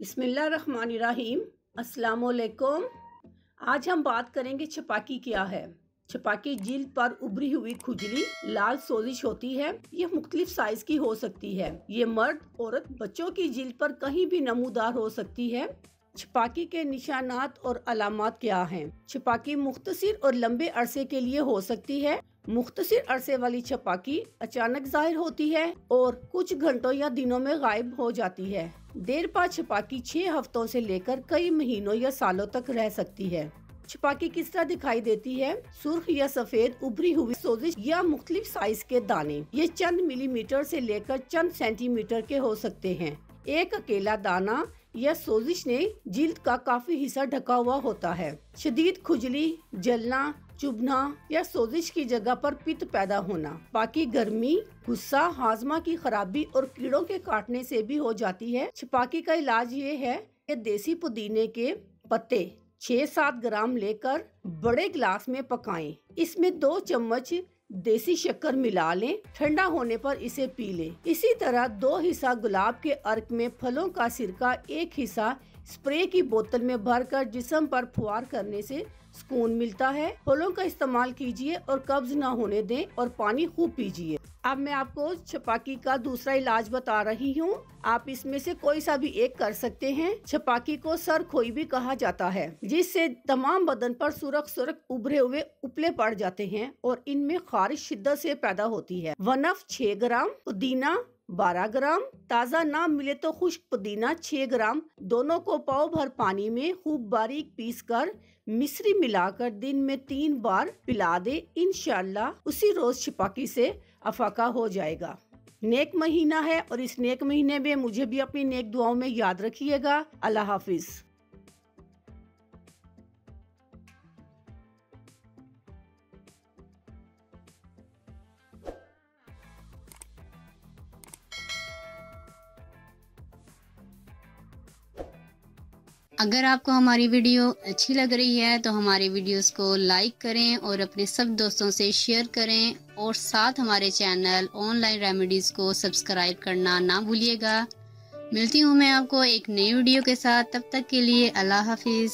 बिस्मिल्लाहिर्रहमानिर्रहीम। अस्सलामुअलैकुम। आज हम बात करेंगे छपाकी क्या है। छपाकी जिल्द पर उभरी हुई खुजली, लाल सोजिश होती है। यह मुख्तलिफ साइज की हो सकती है। ये मर्द, औरत, बच्चों की जिल्द पर कहीं भी नमूदार हो सकती है। छपाकी के निशानात और अलामात क्या हैं? छपाकी मुख्तसिर और लंबे अरसे के लिए हो सकती है। मुख्तसिर अरसे वाली छपाकी अचानक जाहिर होती है और कुछ घंटों या दिनों में गायब हो जाती है। देर पा छपाकी 6 हफ्तों से लेकर कई महीनों या सालों तक रह सकती है। छपाकी किस तरह दिखाई देती है? सुर्ख या सफेद उभरी हुई सोजिश या मुख्तलिफ साइज के दाने। ये चंद मिलीमीटर से लेकर चंद सेंटीमीटर के हो सकते हैं। एक अकेला दाना या सोजिश ने जिल्द का काफी हिस्सा ढका हुआ होता है। शदीद खुजली, जलना, चुभना या सोजिश की जगह पर पित्त पैदा होना। बाकी गर्मी, गुस्सा, हाजमा की खराबी और कीड़ों के काटने से भी हो जाती है। छपाकी का इलाज ये है कि देसी पुदीने के पत्ते 6-7 ग्राम लेकर बड़े गिलास में पकाएं। इसमें 2 चम्मच देसी शक्कर मिला लें। ठंडा होने पर इसे पी लें। इसी तरह 2 हिस्सा गुलाब के अर्क में फलों का सिरका, 1 हिस्सा स्प्रे की बोतल में भरकर जिस्म पर फुआर करने से सुकून मिलता है। फलों का इस्तेमाल कीजिए और कब्ज न होने दें और पानी खूब पीजिए। अब मैं आपको छपाकी का दूसरा इलाज बता रही हूँ। आप इसमें से कोई सा भी एक कर सकते हैं। छपाकी को सर खोई भी कहा जाता है, जिससे तमाम बदन पर सुरख सुरख उभरे हुए उपले पड़ जाते हैं और इनमें खारिश शिद्दत से पैदा होती है। वनफ 6 ग्राम, पुदीना 12 ग्राम, ताज़ा ना मिले तो खुश्क पुदीना 6 ग्राम, दोनों को पाव भर पानी में खूब बारीक पीसकर मिश्री मिलाकर दिन में 3 बार पिला दे। इंशाअल्लाह उसी रोज छपाकी से अफाका हो जाएगा। नेक महीना है और इस नेक महीने में मुझे भी अपनी नेक दुआओं में याद रखिएगा। अल्लाह हाफिज। अगर आपको हमारी वीडियो अच्छी लग रही है तो हमारे वीडियोस को लाइक करें और अपने सब दोस्तों से शेयर करें और साथ हमारे चैनल ऑनलाइन रेमेडीज को सब्सक्राइब करना ना भूलिएगा। मिलती हूँ मैं आपको एक नई वीडियो के साथ। तब तक के लिए अल्लाह हाफिज।